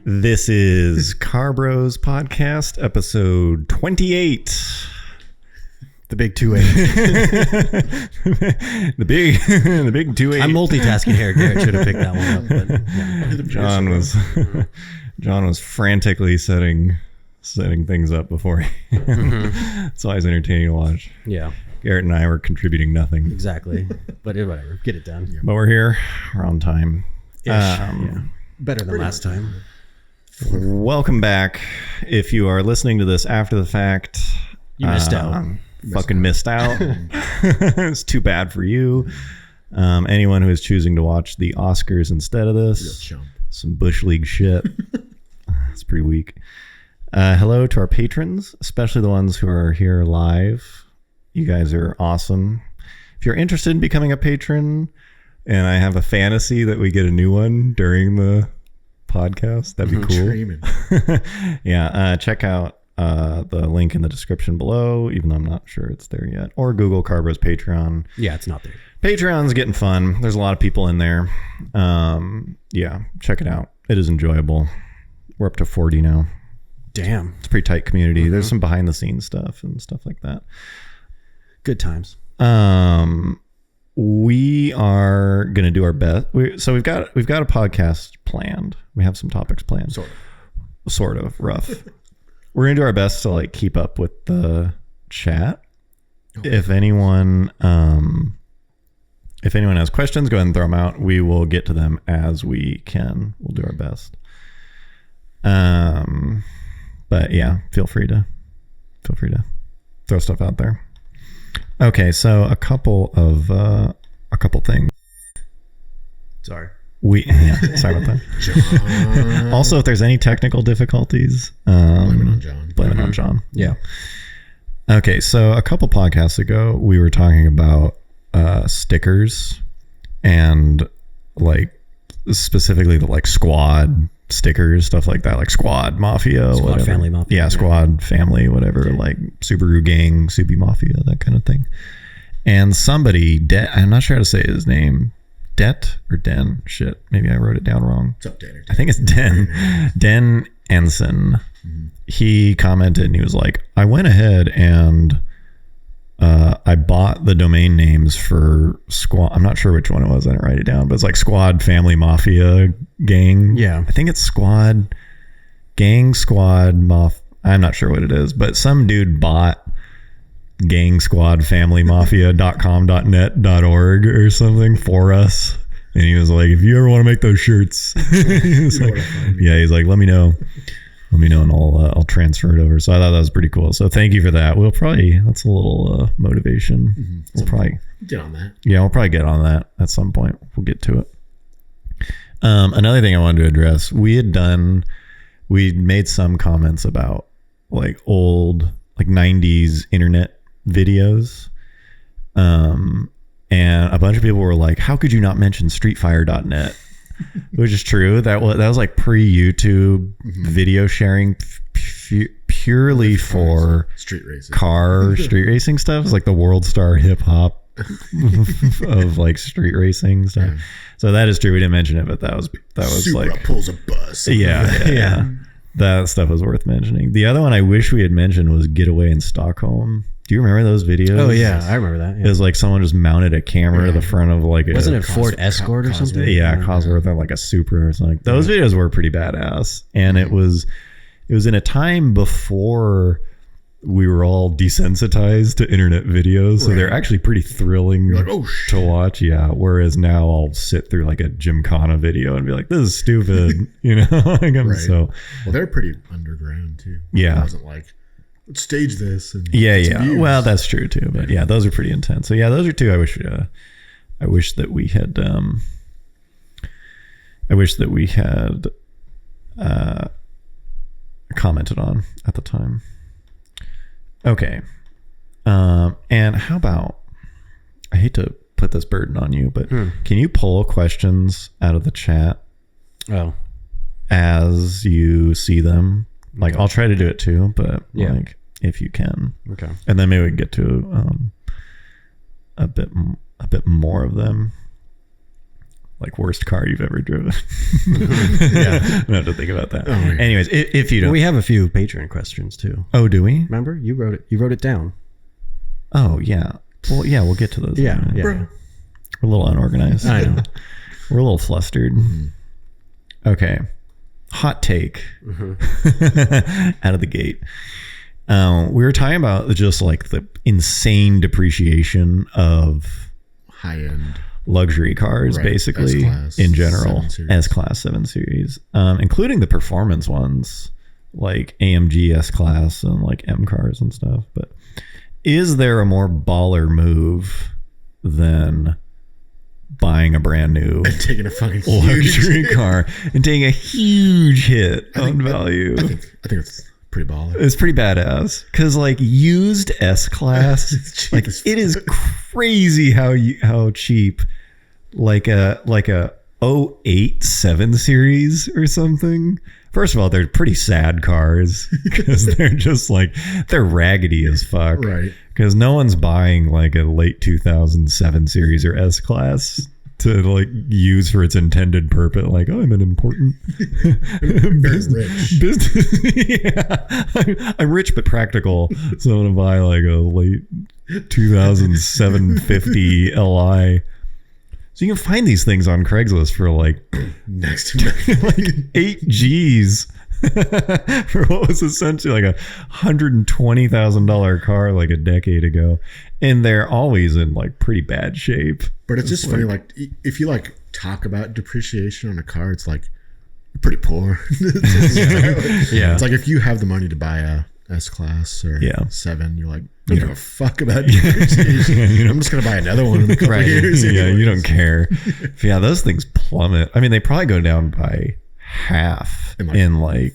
This is Car Bros Podcast, episode 28. The big 2-8. the big 2-8. I'm multitasking here. Garrett should have picked that one up. But, yeah. John was frantically setting things up before. It's always entertaining to watch. Yeah. Garrett and I were contributing nothing. Exactly. But whatever. Get it done. But we're here. We're on time. Yeah. Better than last time. Welcome back. If you are listening to this after the fact, you missed out. Missed out. It's too bad for you. Anyone who is choosing to watch the Oscars instead of this, some Bush League shit. It's pretty weak. Hello to our patrons, especially the ones who are here live. You guys are awesome. If you're interested in becoming a patron, and I have a fantasy that we get a new one during the podcast, that'd be cool. Yeah, check out the link in the description below, even though I'm not sure it's there yet, or Google Car Bros Patreon. Yeah, it's not there. Patreon's getting fun. There's a lot of people in there. Yeah, check it out. It is enjoyable. We're up to 40 now. Damn. It's a pretty tight community. There's some behind the scenes stuff and stuff like that. Good times. We are going to do our best. So we've got a podcast planned. We have some topics planned. Sort of rough. We're going to do our best to like keep up with the chat. Okay. If anyone has questions, go ahead and throw them out. We will get to them as we can. We'll do our best. But yeah, feel free to throw stuff out there. Okay, so a couple things. Sorry. Sorry about that. Also, if there's any technical difficulties, blame it on John. Yeah. Okay, so a couple podcasts ago, we were talking about stickers and like specifically the like squad stickers, stuff like that, like squad mafia, squad whatever. Family mafia. Yeah, squad family, whatever, like Subaru gang, Subi mafia, that kind of thing. And somebody, I'm not sure how to say his name, Det or Den, shit, maybe I wrote it down wrong. What's up, Den? I think it's Den Ensign. Mm-hmm. He commented and he was like, I went ahead and I bought the domain names for squad. I'm not sure which one it was. I didn't write it down, but it's like squad, family, mafia, gang. Yeah. I think it's squad, gang, squad, I'm not sure what it is, but some dude bought gang, squad, family, mafia.com.net.org or something for us. And he was like, if you ever want to make those shirts, he's like, let me know. And I'll transfer it over. So I thought that was pretty cool. So thank you for that. That's a little motivation. Mm-hmm. We'll probably get on that. Yeah, we'll probably get on that at some point. We'll get to it. Another thing I wanted to address, we made some comments about like old, like 90s internet videos. And a bunch of people were like, how could you not mention streetfire.net? Which is true. That was like pre-YouTube video sharing purely for street racing, street racing stuff. It's like the world star hip hop of like street racing stuff. Yeah. So that is true. We didn't mention it, but that was Supra like pulls a bus. Yeah. That stuff was worth mentioning. The other one I wish we had mentioned was Getaway in Stockholm. Do you remember those videos? Oh yeah, I remember that. Yeah. It was like someone just mounted a camera to the front of like wasn't it Ford Escort or something? Yeah, Cosworth or like a Supra or something. Those videos were pretty badass, and it was in a time before we were all desensitized to internet videos, so they're actually pretty thrilling to watch. Yeah, whereas now I'll sit through like a Gymkhana video and be like, "This is stupid," So well, they're pretty underground too. Yeah, it wasn't like, let's stage this. And yeah. Well, that's true too. But yeah, those are pretty intense. So yeah, those are two. I wish that we had. I wish that we had commented on at the time. Okay. And how about? I hate to put this burden on you, but can you pull questions out of the chat? Oh. As you see them. Like, okay. I'll try to do it too, but like if you can. Okay. And then maybe we can get to a bit more of them. Like worst car you've ever driven. Yeah, I don't have to think about that. Oh, yeah. Anyways, if you don't, We have a few Patreon questions too. oh, do we? Remember, you wrote it. You wrote it down. Oh yeah. Well, yeah, we'll get to those. Yeah, in a minute. yeah. Bro. We're a little unorganized. I know. We're a little flustered. Okay. Hot take. Out of the gate. We were talking about just like the insane depreciation of High end. luxury cars, Right. basically, S-Class in general. 7 Series. S-Class 7 Series. Including the performance ones, like AMG S-Class and like M cars and stuff. But is there a more baller move than buying a brand new Taking a fucking luxury huge. car and taking a huge hit on value? I think it's pretty baller. It's pretty badass because like used S-Class, cheap like as it is crazy how cheap like a '08 7 Series or something. First of all, they're pretty sad cars because they're just like they're raggedy as fuck. Right. Because no one's buying like a late 2007 Series or S-Class to like use for its intended purpose. Like, oh, I'm an important rich. business. Yeah, I'm rich but practical, so I'm gonna buy like a late 2007 50 Li. So you can find these things on Craigslist for like Next to nothing. like 8 G's for what was essentially like $120,000 car like a decade ago, and they're always in like pretty bad shape. But it's just funny, like if you like talk about depreciation on a car, it's like you're pretty poor. Yeah. It's like if you have the money to buy a S-Class or Yeah. 7, you're like, I don't give a fuck about depreciation. I'm just gonna buy another one in a couple years. Yeah, you anyways. don't care. Yeah, those things plummet. I mean, they probably go down by half in like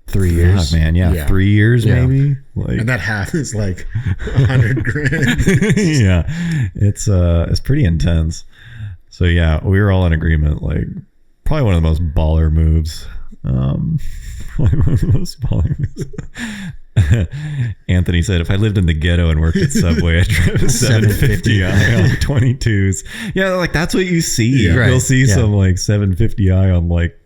3 years. God, man. Yeah, Yeah. 3 years Yeah. maybe. Like, And that half is like $100,000. yeah, it's pretty intense. So yeah, we were all in agreement. Like, probably one of the most baller moves. Probably one of the most baller moves. Anthony said, if I lived in the ghetto and worked at Subway, I'd drive a 750i on 22s. Yeah, like that's what you see. Yeah. Right. You'll see Yeah. some like 750i on like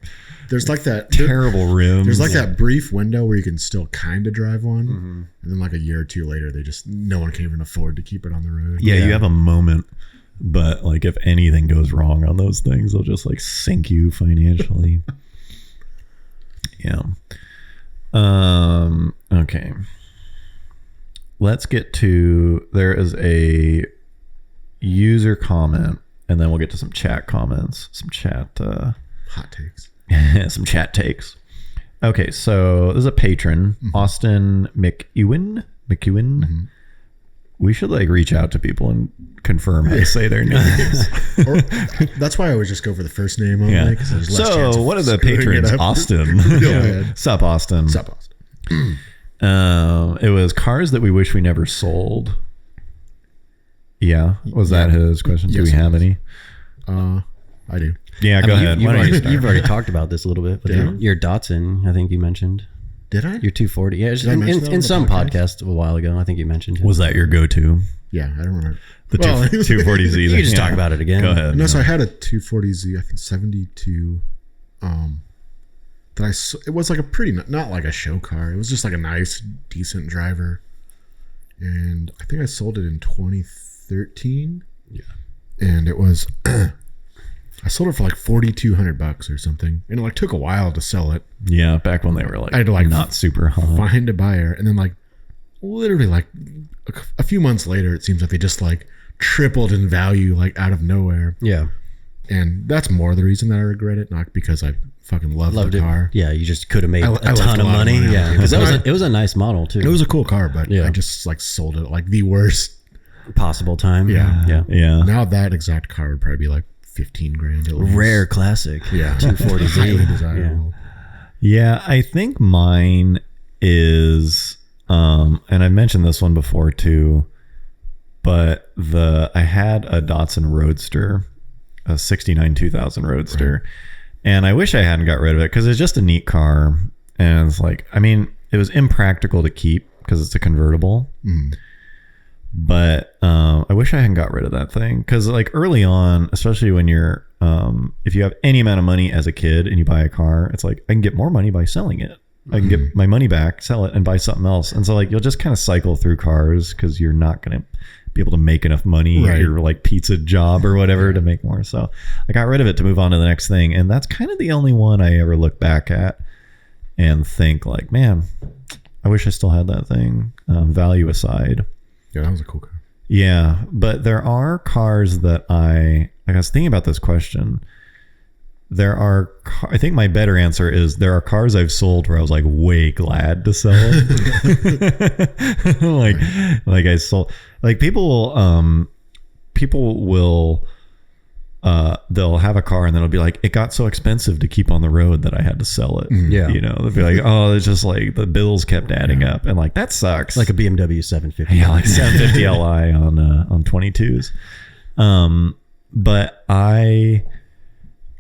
There's like that terrible rims. There's like that brief window where you can still kind of drive one, Mm-hmm. and then like a year or two later, no one can even afford to keep it on the road. Yeah, you have a moment, but like if anything goes wrong on those things, they'll just like sink you financially. Yeah. Okay. Let's get to, there is a user comment, and then we'll get to some chat comments, some chat Hot takes. some chat takes. Okay, so there's a patron, Austin McEwen. We should like reach out to people and confirm how to say their names. Or, that's why I always just go for the first name only. Yeah. 'Cause there's less chance So of one of the screwing it patrons, up. Austin. Real bad. Sup, Austin. Sup, Austin. It was cars that we wish we never sold. Yeah, was that his question? Do Yes, we it have was. any? I do. Yeah, go ahead. Why don't you start? You've already talked about this a little bit. But Yeah. your Datsun, I think you mentioned. Did I? Your 240. Yeah, I mention that on in the some podcast? podcast a while ago, I think you mentioned it. Was that your go-to? Yeah, I don't remember. The Well, 240Z. You can just talk about it again. Go ahead. No, so I had a 240Z, I think 72. It was like a pretty, not like a show car. It was just like a nice, decent driver. And I think I sold it in 2013. Yeah. And it was, I sold it for like $4,200 or something. And it like took a while to sell it. Yeah, back when they were like, I had to, like, not super hot. Find a buyer. And then like literally like a few months later, it seems like they just like tripled in value like out of nowhere. Yeah. And that's more the reason that I regret it, not because I fucking loved Loved the it. car. Yeah, you just could have made I a left ton a of lot of money. money on Yeah, it. because But it was a nice model too. It was a cool car, but Yeah. I just like sold it at, like the worst. possible time. Yeah. Yeah. Yeah. Now that exact car would probably be like 15 grand at least. Rare classic. Yeah. 240Z. Highly desirable. Yeah, I think mine is, and I mentioned this one before too, but I had a Datsun Roadster, a 69 2000 Roadster, Right. and I wish I hadn't got rid of it because it's just a neat car, and it's like, I mean, it was impractical to keep because it's a convertible, But I wish I hadn't got rid of that thing, because like early on, especially when you're if you have any amount of money as a kid and you buy a car, it's like I can get more money by selling it. I can get my money back, sell it, and buy something else. And so like you'll just kind of cycle through cars because you're not going to be able to make enough money at your like pizza job or whatever to make more. So I got rid of it to move on to the next thing. And that's kind of the only one I ever look back at and think like, man, I wish I still had that thing, value aside. Yeah, that was a cool car. Yeah, but there are cars that I was thinking about this question. I think my better answer is there are cars I've sold where I was like way glad to sell. like I sold, like people will they'll have a car and then it'll be like, it got so expensive to keep on the road that I had to sell it. Yeah. You know, they'll be like, oh, it's just like the bills kept adding up, and like that sucks. Like a BMW 750. Yeah, like 750 Li on 22s. But I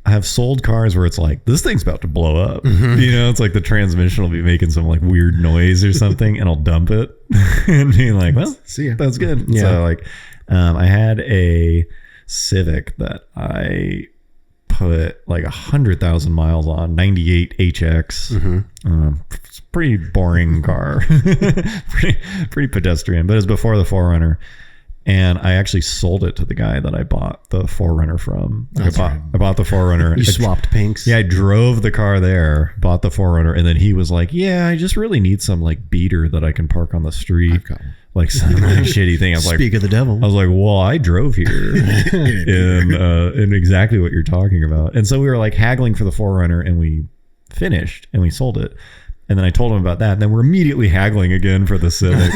have sold cars where it's like, this thing's about to blow up. You know, it's like the transmission will be making some like weird noise or something, and I'll dump it and be like, well, See ya. that's good. Yeah. So like, I had a Civic that I put like 100,000 miles on, 98 HX. It's a pretty boring car, pretty pedestrian, but it's before the 4Runner. And I actually sold it to the guy that I bought the 4Runner from. I bought the 4Runner. You swapped pinks. Yeah, I drove the car there, bought the 4Runner, and then he was like, yeah, I just really need some like beater that I can park on the street. I've got one. Like some really shitty thing. I was Speak of the devil. I was like, well, I drove here in exactly what you're talking about. And so we were like haggling for the 4Runner, and we finished and we sold it. And then I told him about that. And then we're immediately haggling again for the Civic.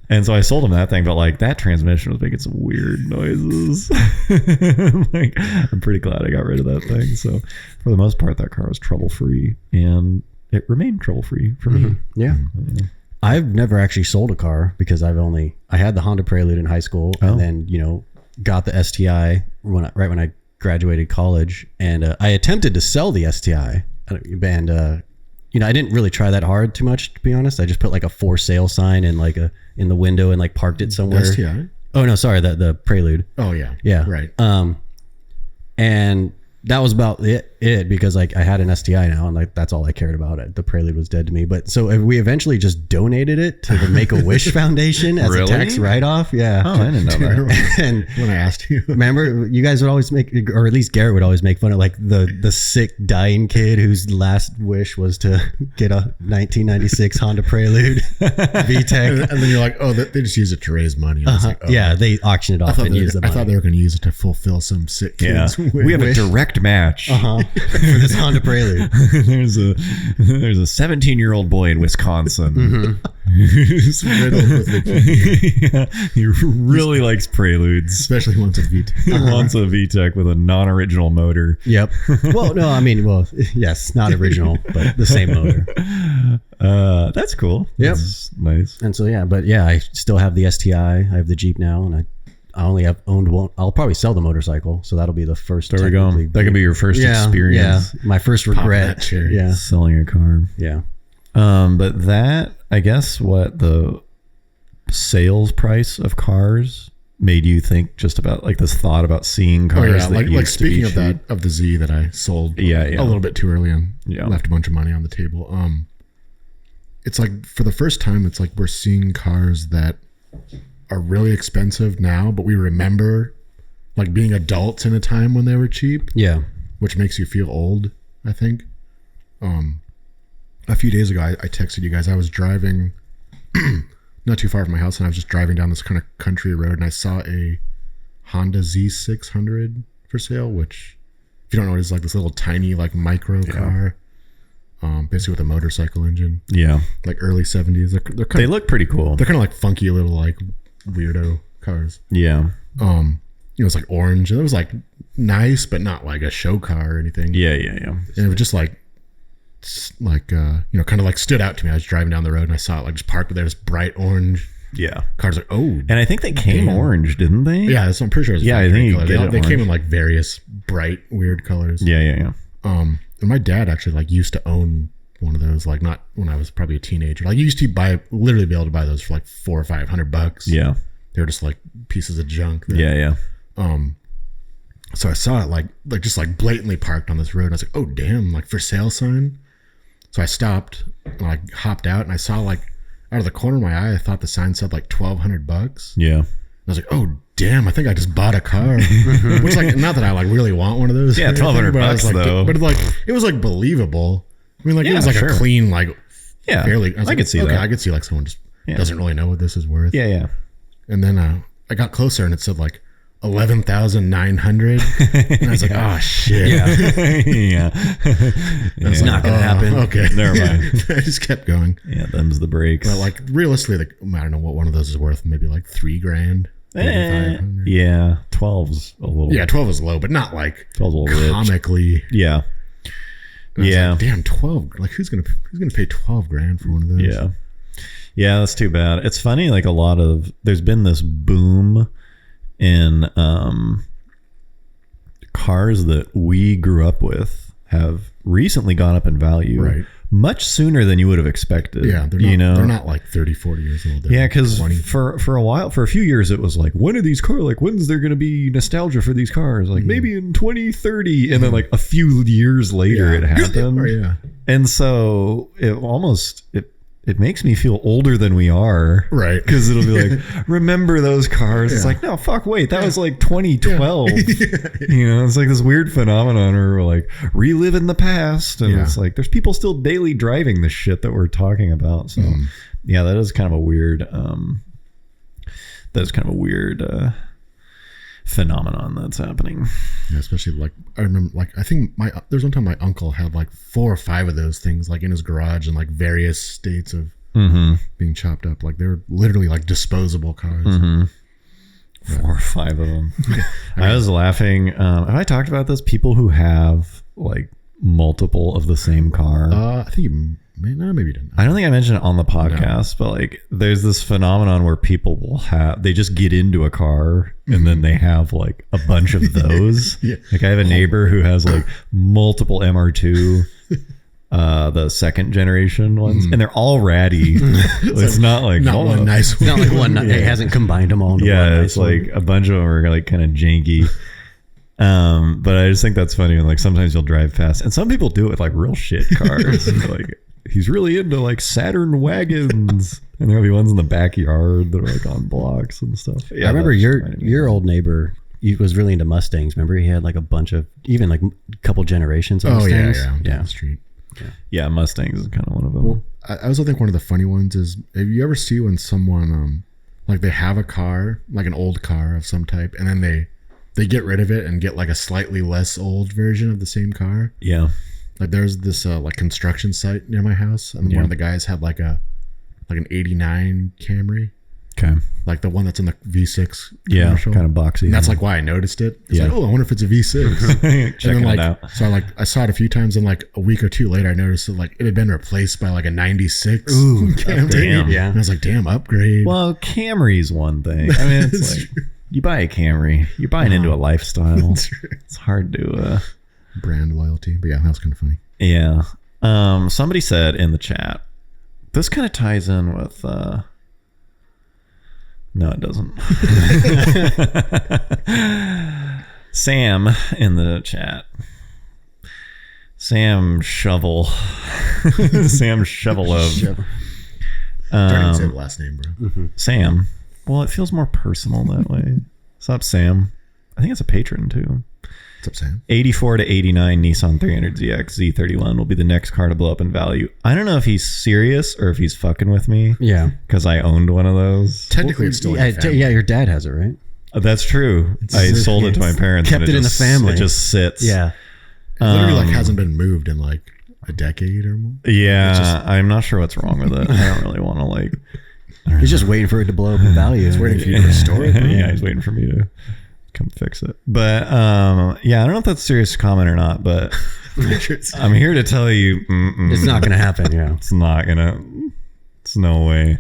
And so I sold him that thing, but like that transmission was making some weird noises. Like, I'm pretty glad I got rid of that thing. So for the most part, that car was trouble free, and it remained trouble free for me. Yeah. I've never actually sold a car because I had the Honda Prelude in high school, and then, you know, got the STI right when I graduated college, and I attempted to sell the STI, and you know, I didn't really try that hard too much, to be honest. I just put like a for sale sign in in the window and like parked it somewhere. STI? Oh no, sorry, the Prelude. Oh yeah. Yeah. Right. And that was about it because like I had an STI now, and like that's all I cared about. The Prelude was dead to me. But so we eventually just donated it to the Make-A-Wish Foundation as a tax write-off. Yeah. Oh, I didn't know that. And when I asked you, remember, you guys would always make, or at least Garrett would always make fun of like the sick dying kid whose last wish was to get a 1996 Honda Prelude VTEC. and then you're like, oh, they just use it to raise money. I was like, oh. Yeah, they auctioned it off and used the money. I thought they were going to use it to fulfill some sick kids. Yeah. We have a direct match for this Honda Prelude. There's a 17-year-old boy in Wisconsin who's riddled with the yeah, he really likes Preludes, especially once a VTEC. He wants a VTEC with a non-original motor. Yep. Well, no, I mean, well, yes, not original, but the same motor. That's cool. Yep. That's nice. And so yeah, but yeah, I still have the STI. I have the Jeep now, and I only have owned one. I'll probably sell the motorcycle, so that'll be the first. There we go. That can be your first experience. Yeah, my first regret. Yeah, selling a car. Yeah. But that, I guess, what the sales price of cars made you think just about like this thought about seeing cars. Oh, yeah. Like speaking of that, of the Z that I sold a little bit too early and left a bunch of money on the table. It's like for the first time, it's like we're seeing cars that are really expensive now, but we remember like being adults in a time when they were cheap. Yeah. Which makes you feel old, I think. A few days ago, I texted you guys. I was driving not too far from my house, and I was just driving down this kind of country road, and I saw a Honda Z600 for sale, which, if you don't know what it is, like this little tiny like micro car, basically with a motorcycle engine. Yeah. Like early 70s. They look pretty cool. They're kind of like funky little like weirdo cars. Yeah. It was like orange, and it was like nice, but not like a show car or anything. Yeah. And it was just like kind of like stood out to me. I was driving down the road and I saw it like just parked there, this bright orange. Yeah. Cars like, oh. And I think they came orange, didn't they? Yeah, I'm pretty sure it was I think they came in like various bright, weird colors. Yeah. And my dad actually like used to own one of those, like not when I was probably a teenager. Like you used to literally be able to buy those for like $400 or $500. Yeah. They were just like pieces of junk. Yeah. So I saw it like just like blatantly parked on this road. And I was like, oh damn, like for sale sign. So I stopped and I hopped out and I saw like out of the corner of my eye, I thought the sign said like $1,200. Yeah. I was like, oh damn, I think I just bought a car. Which like, not that I like really want one of those. Yeah, $1,200 like, though. But like, it was like believable. I mean, like it was like a clean, like fairly. I could see that. I could see like someone just doesn't really know what this is worth. Yeah. And then I got closer and it said like 11,900. And I was like, oh shit. Yeah. It's not gonna happen. Okay, Never mind. I just kept going. Yeah, them's the breaks. But like realistically, like, I don't know what one of those is worth. Maybe like $3,000. Yeah, 12's a little. Yeah, 12 is low, but not like 12's a little comically. Rich. Yeah. Yeah. Like, damn, 12. Like who's gonna pay $12,000 for one of those? Yeah. Yeah, that's too bad. It's funny, like there's been this boom in cars that we grew up with have recently gone up in value. Right. Much sooner than you would have expected. Yeah, they're not like 30, 40 years old. Yeah, because for a few years it was like, when are these cars, like when's there going to be nostalgia for these cars? Like maybe in 2030, and then like a few years later it happened. Yeah. And so it makes me feel older than we are. Right. Because it'll be like, remember those cars? It's like, no, fuck, wait, that was like 2012. You know, it's like this weird phenomenon where we're like reliving the past. And it's like, there's people still daily driving the shit that we're talking about. So yeah, that is kind of a weird, phenomenon that's happening. Yeah, especially like I remember, like I think there's one time my uncle had like 4 or 5 of those things like in his garage in like various states of being chopped up. Like they're literally like disposable cars. 4 or 5 of them. I was laughing. Have I talked about this? People who have like multiple of the same car. I think you maybe you didn't. I don't think I mentioned it on the podcast, but like there's this phenomenon where people they just get into a car and then they have like a bunch of those. Like I have a neighbor who has like multiple MR2, the second generation ones, and they're all ratty. It's not like one nice one. Not like one. It hasn't combined them all into one. Yeah, it's like a bunch of them are like kind of janky. But I just think that's funny when like sometimes you'll drive past, and some people do it with like real shit cars. Like he's really into like Saturn wagons, and there'll be ones in the backyard that are like on blocks and stuff. Yeah, I remember your old neighbor. He was really into Mustangs. Remember, he had like a bunch of even like a couple generations of Mustangs. Down the street. Yeah, Mustangs is kind of one of them. Well, I also think one of the funny ones is, have you ever see when someone like they have a car, like an old car of some type, and then they get rid of it and get like a slightly less old version of the same car? Yeah. Like there's this like construction site near my house, and one of the guys had like an '89 Camry. Okay. Like the one that's in the V6 commercial. Kind of boxy. And that's like why I noticed it. It's like, oh, I wonder if it's a V6. Checking it out. So I saw it a few times, and like a week or two later, I noticed that like it had been replaced by like a '96 Camry. Damn. Yeah. And I was like, damn, upgrade. Well, Camry's one thing. I mean, it's like you buy a Camry, you're buying into a lifestyle. It's hard to brand loyalty. But yeah, that was kind of funny. Yeah. Somebody said in the chat, this kind of ties in with no, it doesn't. Sam in the chat. Sam Shovel. Sam Shovelov. Don't even say the last name, bro. Sam. Well, it feels more personal that way. What's up, Sam? I think it's a patron too. What's up, Sam? 84 to 89 Nissan 300ZX Z31 will be the next car to blow up in value. I don't know if he's serious or if he's fucking with me. Yeah. Because I owned one of those. Technically, it's still in the family. Yeah, your dad has it, right? That's true. I sold it to my parents. Kept it in the family. It just sits. Yeah. It literally like hasn't been moved in like a decade or more. Yeah. I'm not sure what's wrong with it. I don't really want to like. He's just waiting for it to blow up in value. He's waiting for you to restore it. Yeah, he's waiting for me to come fix it. But yeah, I don't know if that's a serious comment or not, but I'm here to tell you it's not gonna happen. Yeah, it's no way.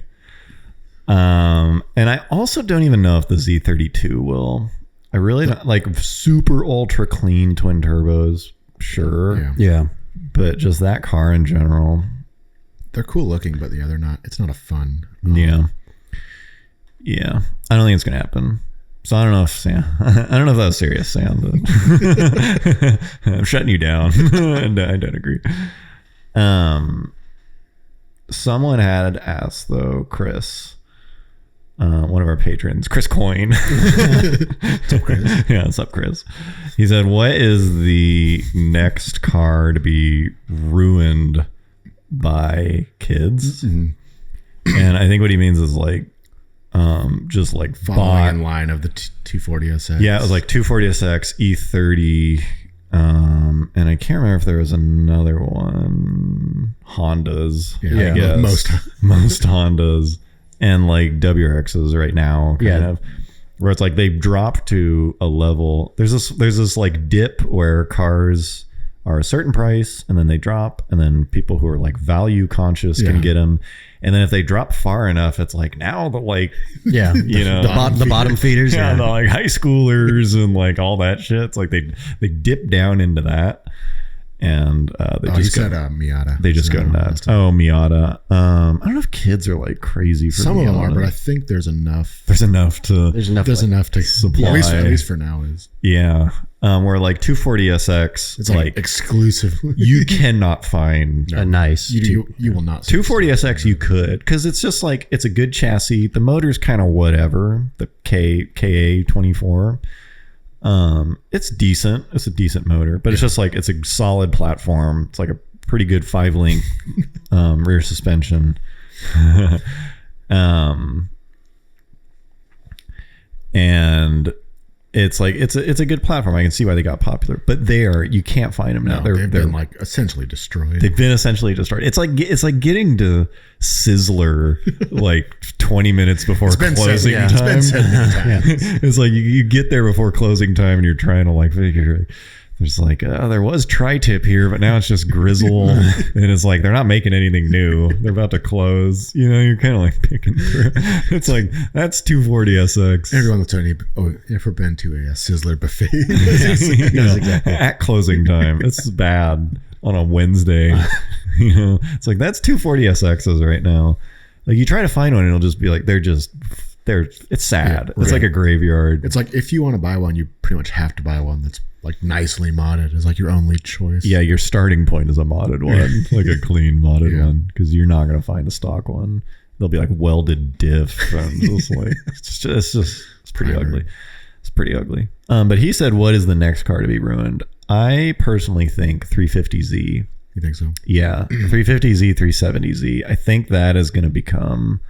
And I also don't even know if the Z32 will. I really don't, like super ultra clean twin turbos, sure. Yeah. but just that car in general. They're cool looking, but yeah, they're not. It's not a fun. Yeah. I don't think it's gonna happen. So I don't know if Sam. I don't know if that was serious, Sam. But I'm shutting you down. And I don't agree. Someone had asked though, Chris, one of our patrons, Chris Coyne. What's up, Chris? Yeah, what's up, Chris? He said, "What is the next car to be ruined by kids?" Mm-hmm. And I think what he means is like, just like following in line of the 240SX. Yeah, it was like 240SX, E30, and I can't remember if there was another one. Hondas, yeah, I guess. most Hondas, and like WRXs right now, kind of, where it's like they've dropped to a level. There's this like dip where cars are a certain price, and then they drop, and then people who are like value conscious can get them. And then if they drop far enough, it's like now the like, you know, the bottom feeders, the like high schoolers and like all that shit. It's like they dip down into that, and they just said Miata. They just go nuts. Oh, Miata. I don't know if kids are like crazy for some Miata. of them are, but I think there's enough. There's enough to supply. At least for now is. Yeah. Where like 240SX, it's like exclusively. You cannot find a nice. You will not. 240SX you could, because it's just like it's a good chassis. The motor's kind of whatever. The KA24. It's decent. It's a decent motor, but it's just like it's a solid platform. It's like a pretty good 5-link rear suspension. And it's like it's a good platform. I can see why they got popular, but you can't find them now. They've been like essentially destroyed. They've been essentially destroyed. It's like getting to Sizzler like 20 minutes before closing time. It's been said many times. It's like you get there before closing time, and you're trying to like figure. There's like, there was tri-tip here, but now it's just grizzle. And it's like, they're not making anything new. They're about to close. You know, you're kind of like picking through. It's like, that's 240SX. Everyone that's ever been to a Sizzler buffet. Exactly. At closing time. It's bad on a Wednesday. You know, it's like, that's 240SXs right now. Like you try to find one and it'll just be like, it's sad. It's like a graveyard. It's like, if you want to buy one, you pretty much have to buy one that's like nicely modded. Is like your only choice. Yeah, your starting point is a modded one, like a clean modded one, because you're not going to find a stock one. They'll be like welded diff, and just like it's pretty ugly. It's pretty ugly. But he said, "What is the next car to be ruined?" I personally think 350Z. You think so? Yeah, 350Z, 370Z. I think that is going to become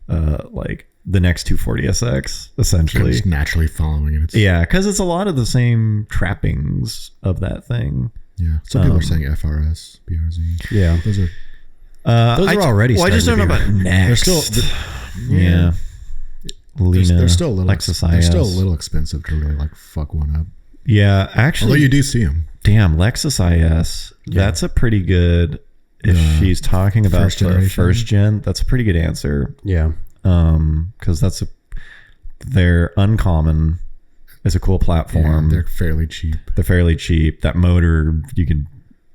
like the next 240SX, essentially. Just naturally following it. Yeah, because it's a lot of the same trappings of that thing. Yeah. Some people are saying FRS, BRZ. Yeah. Those are already I just don't know about next. They're still... Yeah. Lena, they're still a little... Lexus IS. They're still a little expensive to really like fuck one up. Yeah, actually... Although you do see them. Damn, Lexus IS. Yeah. That's a pretty good... If she's talking about the first gen, that's a pretty good answer. Yeah. Because they're uncommon. It's a cool platform. Yeah, they're fairly cheap. That motor, you can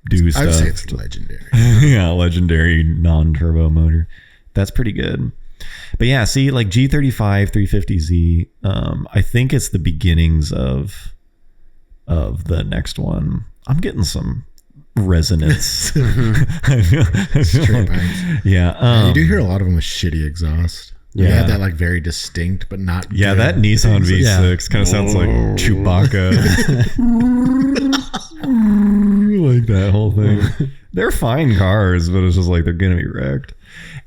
do stuff. I would say it's legendary. Yeah, legendary non-turbo motor. That's pretty good. But yeah, see, like G35 350Z, I think it's the beginnings of the next one. I'm getting some resonance. Straight pipes. Yeah. You do hear a lot of them with shitty exhaust. Yeah. They have that like very distinct but not Yeah, that Nissan V6 kind of sounds like Chewbacca. Like that whole thing. They're fine cars, but it's just like they're gonna be wrecked.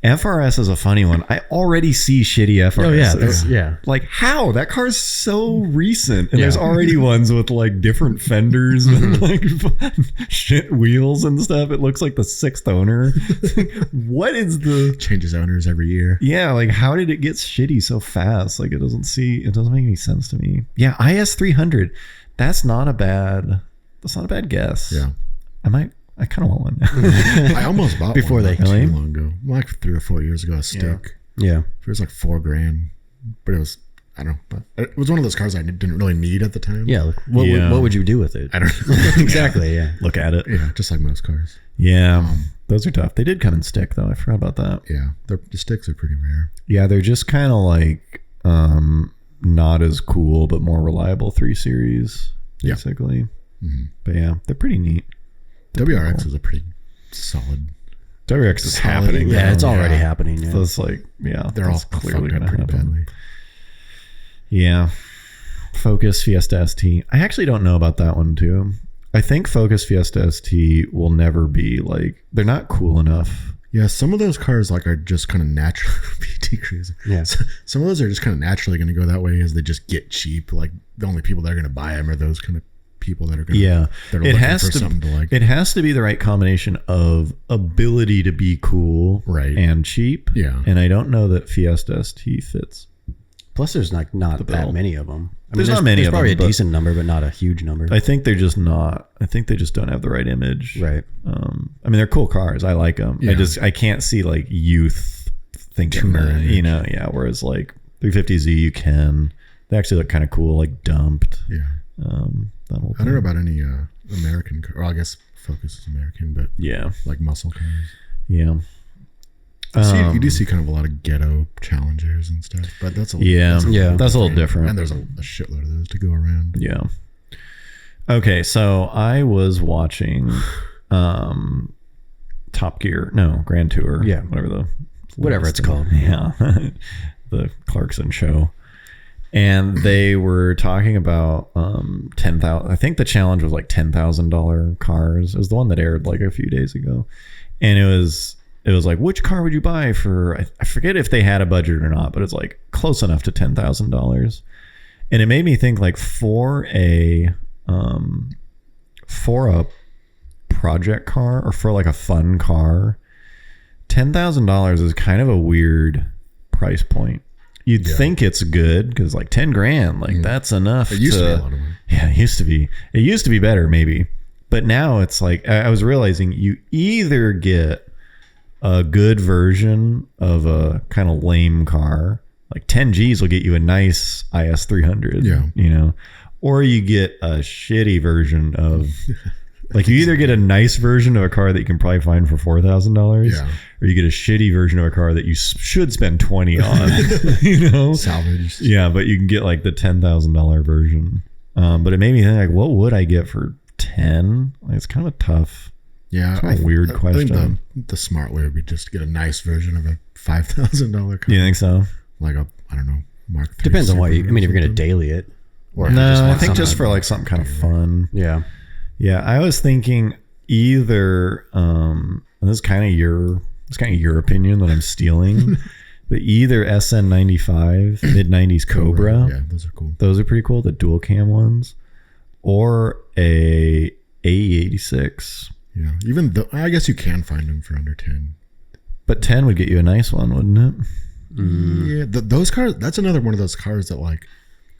FRS is a funny one. I already see shitty FRS. Oh yeah, Like how? That car's so recent, and there's already ones with like different fenders and like shit wheels and stuff. It looks like the 6th owner. What is the changes owners every year? Yeah, like how did it get shitty so fast? Like it doesn't make any sense to me. Yeah, IS 300. That's not a bad guess. Yeah, I kind of want one. I almost bought before one they too long ago, like 3 or 4 years ago. A stick. Yeah. It was like $4,000, but it was I don't know, but it was one of those cars I didn't really need at the time. Yeah. What would you do with it? I don't know. Exactly. Yeah. Look at it. Yeah, just like most cars. Yeah, those are tough. They did come in stick though. I forgot about that. Yeah, the sticks are pretty rare. Yeah, they're just kind of like not as cool but more reliable 3 Series basically. Mm-hmm. But yeah, they're pretty neat. WRX cool. Is a pretty solid. WRX is happening. Yeah, it's already happening. Yeah. So it's like, they're all clearly going to happen. Badly. Yeah. Focus Fiesta ST. I actually don't know about that one too. I think Focus Fiesta ST will never be like, they're not cool enough. Yeah, some of those cars like are just kind of natural. PT Cruiser. Yeah. Some of those are just kind of naturally going to go that way as they just get cheap. Like the only people that are going to buy them are those kind of people that are going to. Yeah. It has to. Something to like. It has to be the right combination of ability to be cool, right, and cheap. Yeah. And I don't know that Fiesta ST fits. Plus, there's not that many of them. There's not many of them. There's probably a decent number, but not a huge number. I think they're just not. I think they just don't have the right image. Right. I mean, they're cool cars. I like them. Yeah. I can't see like youth thinking that, you know, yeah. Whereas like 350Z, you can. They actually look kind of cool, like dumped. Yeah. I don't know about any American car. Well, I guess Focus is American, but yeah, like muscle cars. Yeah. You do see kind of a lot of ghetto Challengers and stuff, but that's a little different. And there's a shitload of those to go around. Yeah. Okay, so I was watching Top Gear, Grand Tour, whatever it's called. Yeah, the Clarkson show, and they were talking about 10,000. I think the challenge was like $10,000 cars. It was the one that aired like a few days ago, and it was like, which car would you buy for? I forget if they had a budget or not, but it's like close enough to $10,000. And it made me think like for a project car or for like a fun car, $10,000 is kind of a weird price point. You'd think it's good because like 10 grand, like that's enough. It used to be a lot of money. Yeah, it used to be. It used to be better maybe. But now it's like, I was realizing you either get a good version of a kind of lame car, like 10 G's will get you a nice IS 300, you know, or you get a shitty version of, like you either get a nice version of a car that you can probably find for $4,000, or you get a shitty version of a car that you should spend 20 on, you know, salvaged. Yeah, but you can get like the $10,000 version. But it made me think like, what would I get for 10? Like, it's kind of a tough. Yeah, it's a weird question. I think the smart way would be just get a nice version of a $5,000 car. You think so? Like a, I don't know, Mark III. Depends on what you. I mean, if you're going to daily it, or no, I think just for like something kind of fun. Yeah, yeah. I was thinking either. And this is kind of your opinion that I'm stealing, but either SN95 mid 90s Cobra. Yeah, those are cool. Those are pretty cool. The dual cam ones, or a AE86. Yeah, even though I guess you can find them for under 10. But 10 would get you a nice one, wouldn't it? Yeah, those cars. That's another one of those cars that like.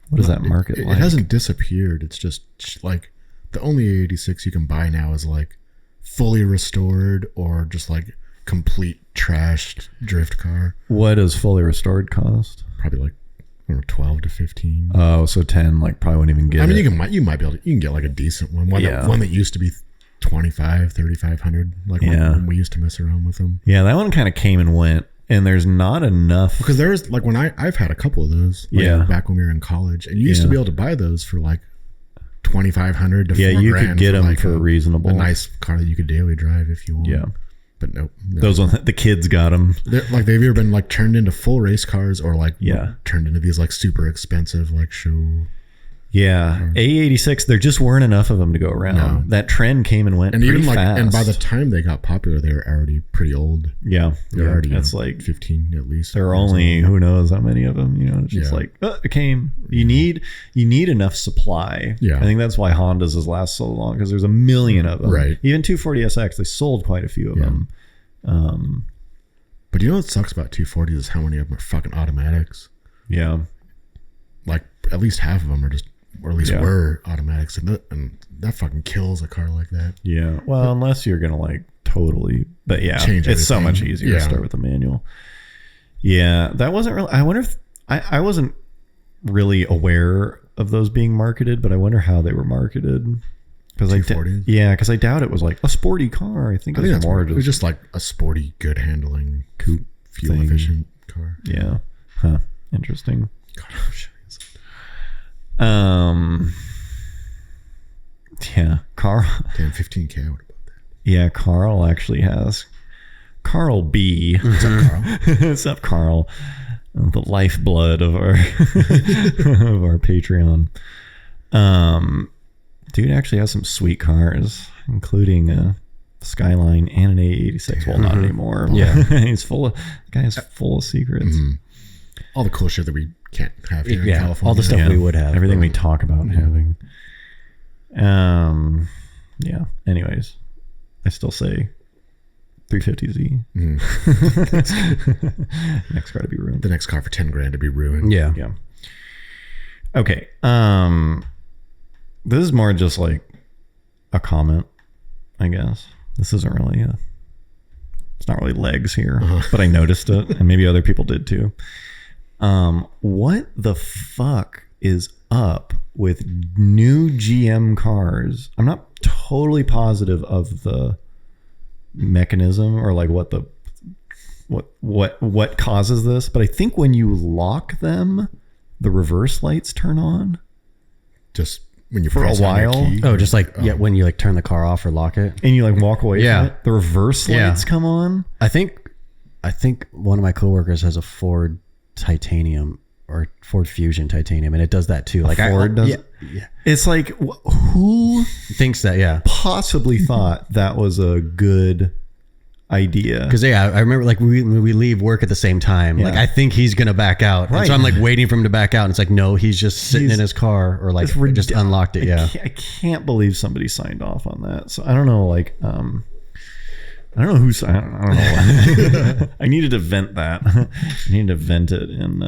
What is that market like? It hasn't disappeared. It's just like the only 86 you can buy now is like fully restored or just like complete trashed drift car. What does fully restored cost? Probably like, I don't know, 12 to 15. Oh, so 10 like probably wouldn't even get. I mean, you might be able to. You can get like a decent one. One that used to be 25, 3,500. Like when we used to mess around with them. Yeah, that one kind of came and went, and there's not enough. Because there's like when I've had a couple of those. Like back when we were in college, and you used to be able to buy those for like 2,500 to $4,000. You could get them like for reasonable. A nice car that you could daily drive if you want. Yeah. But nope. Those ones, the kids got them. Like they've either been like turned into full race cars or like turned into these like super expensive like show. Yeah, A86. There just weren't enough of them to go around. No. That trend came and went, and pretty even fast. And by the time they got popular, they were already pretty old. Yeah, they're already. It's like 15 at least. There are only who knows how many of them. You know, it's just like it came. You need enough supply. Yeah, I think that's why Hondas has lasted so long because there's a million of them. Right. Even 240SX, they sold quite a few of them. But you know what sucks about 240s is how many of them are fucking automatics. Yeah, like at least half of them are just. Or at least were automatics, and that fucking kills a car like that. Yeah, well, unless you're gonna like totally, but change it's so much easier to start with a manual. Yeah, that wasn't really. I wonder if I wasn't really aware of those being marketed, but I wonder how they were marketed. Because I doubt it was like a sporty car. I think it was more it was just like a sporty, good handling, coupe, fuel efficient car. Yeah. Huh. Interesting. God, I'll show you something. Yeah. Carl. Damn, 15K. I would have bought that. Yeah, Carl actually has. Carl B. What's up, Carl? What's up, Carl? The lifeblood of our of our Patreon. Dude actually has some sweet cars, including a Skyline and an A86. Well, not anymore. Yeah, the guy is full of secrets. Mm-hmm. All the cool shit that we can't have here in California. All the stuff we would have. Everything we talk about having. Yeah. Anyways, I still say 350Z. Next car to be ruined. The next car for $10,000 to be ruined. Yeah. Okay. This is more just like a comment, I guess. This isn't really it's not really legs here, but I noticed it, and maybe other people did too. What the fuck is up with new GM cars? I'm not totally positive of the mechanism or like what causes this, but I think when you lock them, the reverse lights turn on. Just when you for a while. Just like when you like turn the car off or lock it, and you like walk away from it, the reverse lights come on. I think one of my coworkers has a Ford Titanium or Ford Fusion Titanium, and it does that too. Like Ford does. Yeah. It's like who thinks that? Yeah, possibly thought that was a good idea. Because I remember like we leave work at the same time. Like I think he's gonna back out, and so I'm like waiting for him to back out, and it's like no, he's just sitting in his car or like just unlocked it. I can't believe somebody signed off on that. So I don't know. Like I don't know who's. I don't know. I needed to vent that. I needed to vent it in.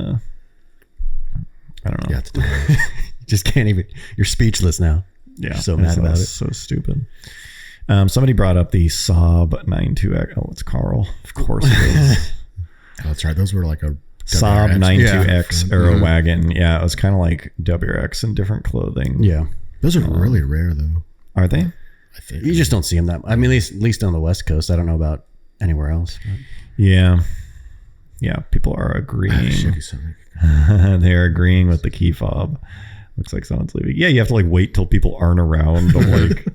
I don't know. Yeah, you just can't even. You're speechless now. Yeah, you're so mad about it. So stupid. Somebody brought up the Saab 92X. Oh, it's Carl. Of course it is. Oh, that's right. Those were like a Saab 92X Aero wagon. Yeah, it was kind of like WRX in different clothing. Yeah, those are really rare though. Are they? I think you just don't see them that. I mean, at least on the West Coast. I don't know about anywhere else. But. Yeah. People are agreeing. They're agreeing with the key fob. Looks like someone's leaving. Yeah, you have to like wait till people aren't around to like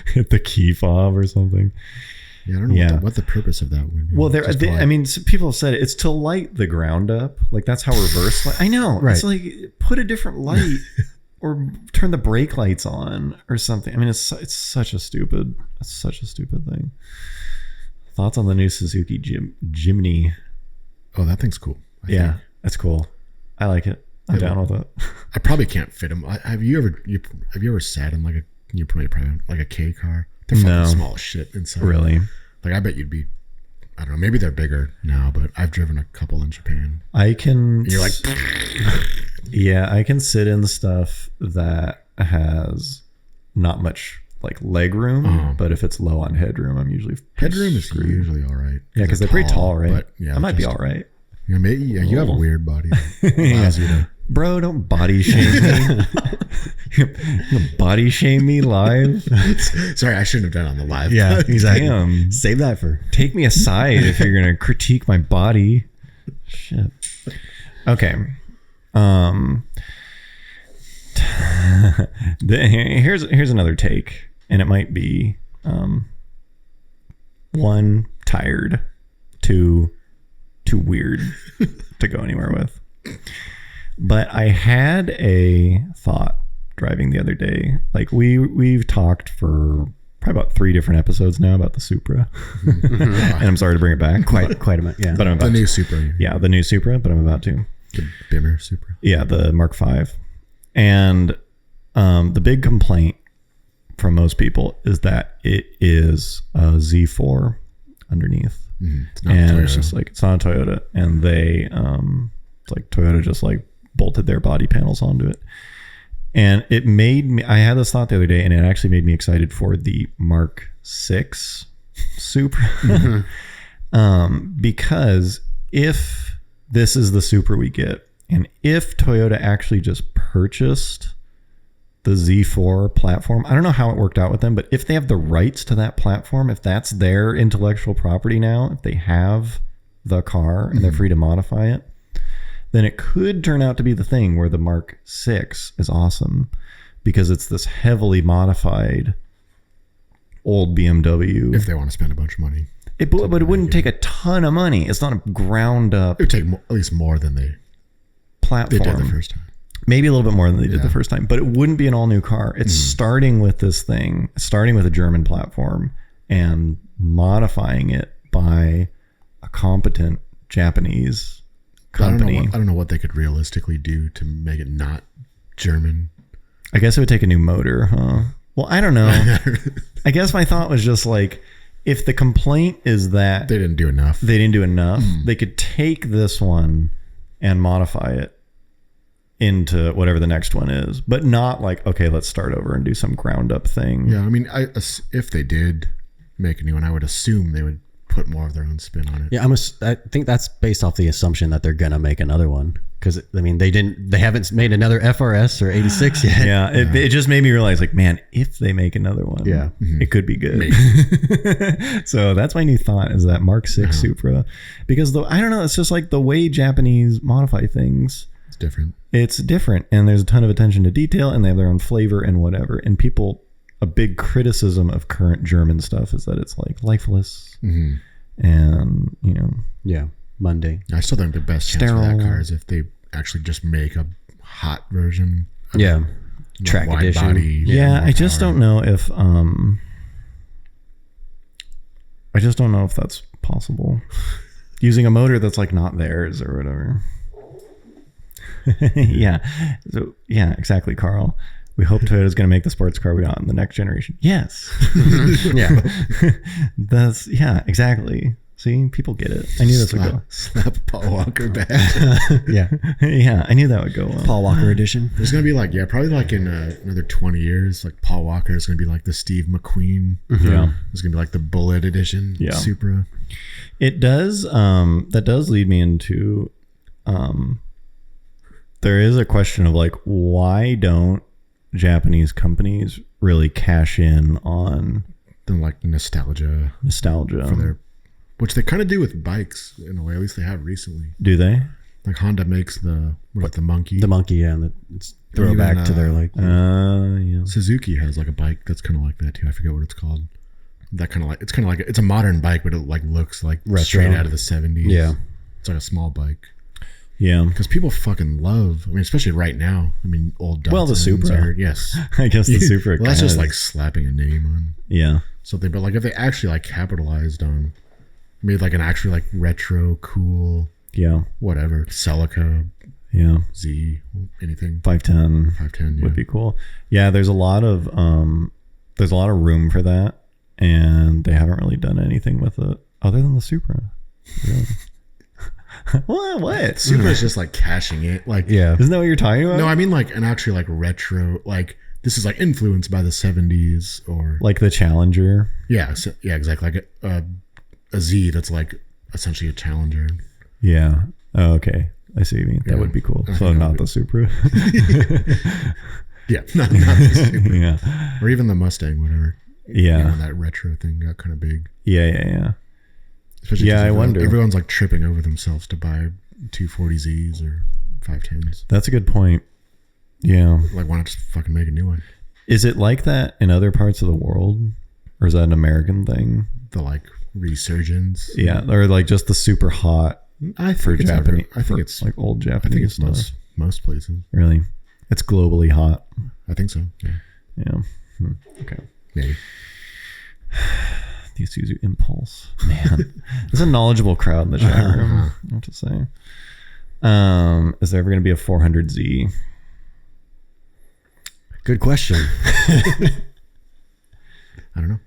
hit the key fob or something. Yeah, I don't know what the purpose of that would be. Well, people have said it's to light the ground up. Like that's how reverse light. I know. Right. It's like put a different light or turn the brake lights on or something. I mean, it's such a stupid thing. Thoughts on the new Suzuki Jimny? Oh, that thing's cool. I think. That's cool. I like it. I'm down with it. I probably can't fit them. Have you ever sat in like a K car? They're fucking small as shit inside. Really? Like I bet you'd be. I don't know. Maybe they're bigger now, but I've driven a couple in Japan. I can. And you're like. Yeah, I can sit in stuff that has not much like leg room, but if it's low on headroom, I'm usually headroom is usually all right. Yeah, because they're pretty tall, right? But yeah, I might be all right. Yeah, maybe. Yeah, you have a weird body. Allows you to. Bro, don't body shame me. You body shame me live. Sorry, I shouldn't have done it on the live. Yeah, exactly. Damn. Save that for. Take me aside if you're gonna critique my body. Shit. Okay. Here's another take, and it might be one, tired, two, too weird to go anywhere with. But I had a thought driving the other day. Like we've talked for probably about 3 different episodes now about the Supra, and I'm sorry to bring it back. Quite a bit, yeah. But I'm about the new Supra. Yeah, the new Supra. But I'm about to. The Bimmer Supra. Yeah, the Mark V. And the big complaint from most people is that it is a Z4 underneath. It's not Toyota. It's just like it's not a Toyota, and they it's like Toyota just like bolted their body panels onto it, and it made me. I had this thought the other day, and it actually made me excited for the Mark VI Supra, because if this is the Supra we get, And if Toyota actually just purchased the Z4 platform, I don't know how it worked out with them, but if they have the rights to that platform, if that's their intellectual property now, if they have the car and they're free to modify it, then it could turn out to be the thing where the Mark 6 is awesome because it's this heavily modified old BMW. If they want to spend a bunch of money. But it wouldn't take a ton of money. It's not a ground up. It would take at least more than they platform. They did the first time. Maybe a little bit more than they did the first time, but it wouldn't be an all new car. It's starting with this thing, starting with a German platform and modifying it by a competent Japanese company. I don't know what they could realistically do to make it not German. I guess it would take a new motor, huh? Well, I don't know. I guess my thought was just like, if the complaint is that they didn't do enough, they could take this one and modify it into whatever the next one is, but not like, okay, let's start over and do some ground up thing. Yeah, I mean, if they did make a new one, I would assume they would put more of their own spin on it. Yeah, I think that's based off the assumption that they're gonna make another one, because I mean they haven't made another FRS or 86 yet. Yeah, it just made me realize, like, man, if they make another one, it could be good. So that's my new thought, is that Mark 6 Supra, because I don't know, it's just like the way Japanese modify things. It's different, and there's a ton of attention to detail, and they have their own flavor and whatever. And people, a big criticism of current German stuff is that it's like lifeless and, you know, mundane. I still think the best chance for that car is if they actually just make a hot version. Track wide edition. Body, I just don't know if that's possible. Using a motor that's like not theirs or whatever. Exactly, Carl. We hope Toyota's going to make the sports car we want in the next generation. Yes. That's exactly. See, people get it. I knew this would go. Slap Paul Walker back. I knew that would go well. Paul Walker edition. There's going to be like, probably like in another 20 years, like Paul Walker is going to be like the Steve McQueen. Yeah. It's going to be like the Bullet edition. Supra. It does. That does lead me into, there is a question of like, why don't Japanese companies really cash in on then like nostalgia for their, which they kind of do with bikes in a way. At least they have recently. Do they? Like Honda makes the monkey. The monkey, and it's throwback to their like. Suzuki has like a bike that's kind of like that too. I forget what it's called. That kind of like, it's a modern bike, but it like looks like retro. Straight out of the 70s. Yeah, it's like a small bike. Yeah, because people fucking love. I mean, especially right now. I mean, old Datsuns. Well, the Supra. Yes, I guess the Supra. Well, that's just like slapping a name on. Something, but like if they actually like capitalized on, made like an actually like retro, cool. Whatever. Celica. Z. Anything. 510 would be cool. Yeah, there's a lot of room for that, and they haven't really done anything with it other than the Supra. Really. What? Supra is just like cashing it. Like, isn't that what you're talking about? No, I mean like an actually like retro. Like this is like influenced by the 70s or like the Challenger. Yeah, exactly. Like a Z that's like essentially a Challenger. Yeah. Oh, okay. I see what you mean. That would be cool. So not the Supra. not the Supra. Or even the Mustang, whatever. That retro thing got kind of big. Yeah. Especially I wonder. Everyone's like tripping over themselves to buy 240Zs or 510s. That's a good point. Yeah. Like, why not just fucking make a new one? Is it like that in other parts of the world? Or is that an American thing? The like resurgence? Yeah. Or like just the super hot for Japanese. I think it's like old Japanese. I think it's most places. Really? It's globally hot. I think so. Yeah. Okay. Maybe. The Isuzu Impulse, man. There's a knowledgeable crowd in the chat room. I have to say. Is there ever going to be a 400Z? Good question. I don't know.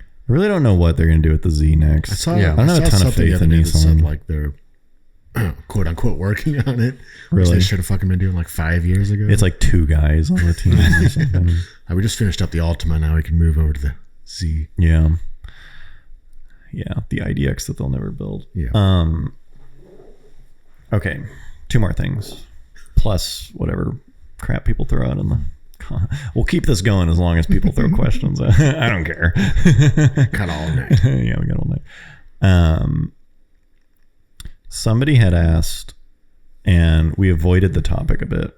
I really don't know what they're going to do with the Z next. I don't have a ton of faith in Nissan. Like they're quote unquote working on it. Really? Which they should have fucking been doing like 5 years ago. It's like 2 guys on the team or something. We just finished up the Altima. Now we can move over to the Z. Yeah, the IDX that they'll never build. Yeah. Okay. 2 more things, plus whatever crap people throw out in the. We'll keep this going as long as people throw questions. I don't care. Got all night. Yeah, we got all night. Somebody had asked, and we avoided the topic a bit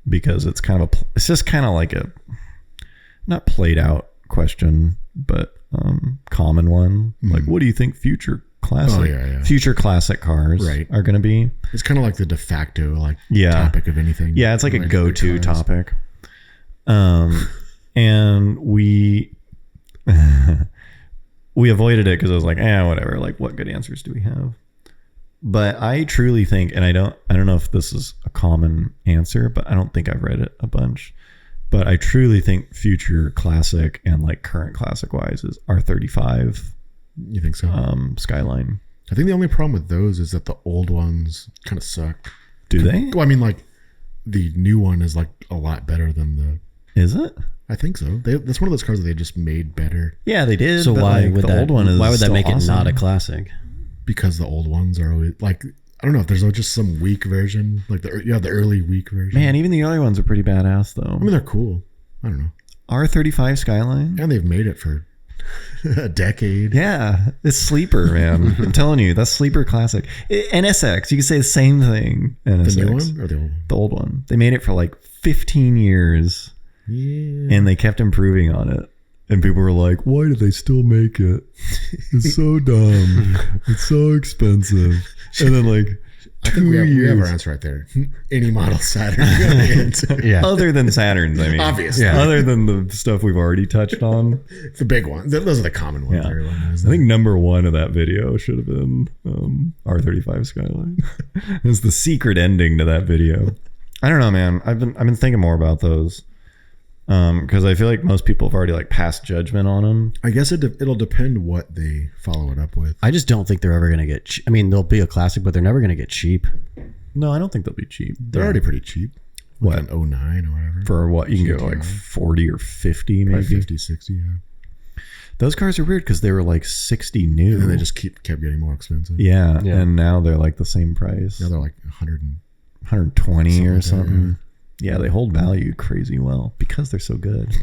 because it's just kind of like a not played out question, but common one. Like, what do you think future classic cars are going to be? It's kind of like the de facto topic of anything. Yeah, it's like a go-to topic. And we avoided it because I was like, whatever. Like, what good answers do we have? But I truly think, and I don't know if this is a common answer, but I don't think I've read it a bunch. But I truly think future classic and like current classic wise is R35. You think so? Skyline. I think the only problem with those is that the old ones kind of suck. Do they? Well, I mean, like the new one is like a lot better than the. Is it? I think so. That's one of those cars that they just made better. Yeah, they did. So why would the old one is why would that make awesome? It not a classic? Because the old ones are always like, I don't know if there's just some weak version, like the early weak version. Man, even the early ones are pretty badass though. I mean, they're cool. I don't know. R35 Skyline, and they've made it for a decade. Yeah, it's sleeper, man. I'm telling you, that's sleeper classic. NSX, you can say the same thing. NSX. The new one or the old one? The old one. They made it for like 15 years. Yeah. And they kept improving on it. And people were like, why do they still make it? It's so dumb. It's so expensive. And then like I think we have our answer right there. Any model Saturn. Yeah. Other than Saturns, I mean. Obviously. Yeah. Other than the stuff we've already touched on. The big ones. Those are the common ones. Yeah. I think number 1 of that video should have been R35 Skyline. It's the secret ending to that video. I don't know, man. I've been thinking more about those. Because I feel like most people have already like passed judgment on them. I guess it'll depend what they follow it up with. I just don't think they're ever going to get. I mean, they'll be a classic, but they're never going to get cheap. No, I don't think they'll be cheap. They're already pretty cheap. Like an 09 or whatever. For what? You can go like 40 or 50 maybe. Probably 50, 60, yeah. Those cars are weird because they were like 60 new. And then they just kept getting more expensive. Yeah. And now they're like the same price. Now they're like 120 or something. Yeah, they hold value crazy well because they're so good.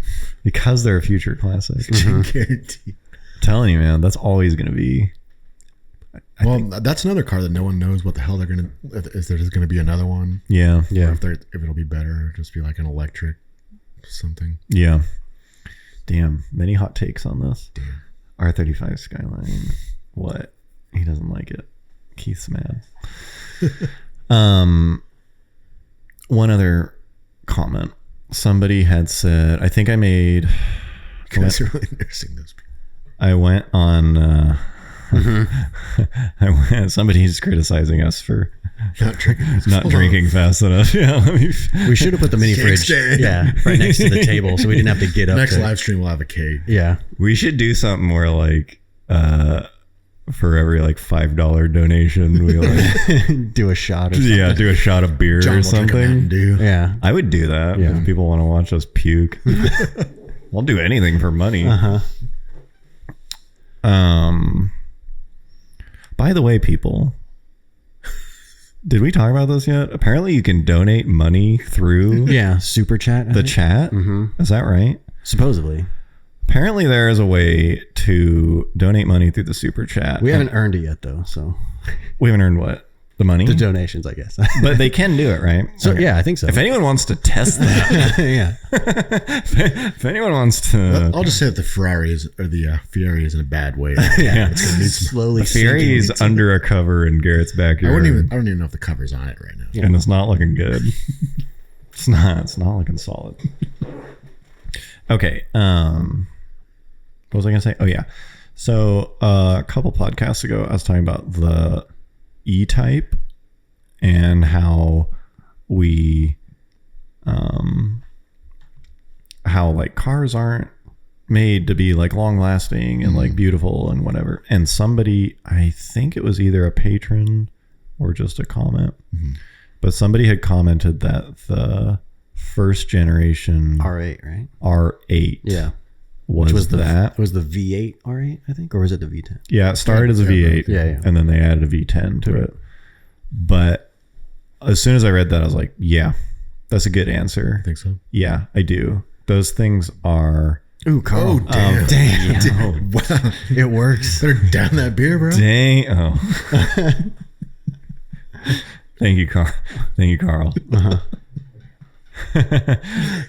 Because they're a future classic. Guaranteed. I'm telling you, man, that's always going to be. That's another car that no one knows what the hell they're going to. Is there just going to be another one? Yeah. Or if it'll be better, or just be like an electric something. Yeah. Damn. Many hot takes on this. Damn. R35 Skyline. What? He doesn't like it. Keith's mad. One other comment. Somebody had said, I think I made. You guys are really nursing those people. I went on. Somebody's criticizing us for not drinking fast enough. Yeah, we should have put the mini fridge. Right next to the table, so we didn't have to get up. Next live stream, we'll have a keg. Yeah, we should do something where like. For every like $5 donation, we like do a shot. Or something. Yeah, do a shot of beer or something. Yeah, I would do that. Yeah. If people want to watch us puke, I'll do anything for money. By the way, people, did we talk about this yet? Apparently, you can donate money through super chat. The chat. Is that right? Supposedly. Apparently, there is a way to donate money through the super chat. We haven't earned it yet, though. So we haven't earned what? The money? The donations, I guess. But they can do it, right? So okay. Yeah, I think so. If anyone wants to test that, if anyone wants to, I'll just say that the Ferrari is in a bad way. It's going to need some slowly. The Ferrari is under a cover in Garrett's backyard. I don't even know if the cover's on it right now, and it's not looking good. It's not looking solid. Okay. What was I going to say? Oh, yeah. So a couple podcasts ago, I was talking about the E-Type and how how like cars aren't made to be like long lasting and like beautiful and whatever. And somebody, I think it was either a patron or just a comment, but somebody had commented that the first generation R8, right? R8. Yeah. Was the V8 R8, I think, or was it the V10? Yeah, it started as a V8. Yeah. And then they added a V10 to it. But as soon as I read that, I was like, yeah, that's a good answer. I think so. Yeah, I do. Those things are. Ooh, Carl. Oh, damn. Damn. Wow. It works. Better down that beer, bro. Dang. Oh. Thank you, Carl. Thank you, Carl. Uh-huh.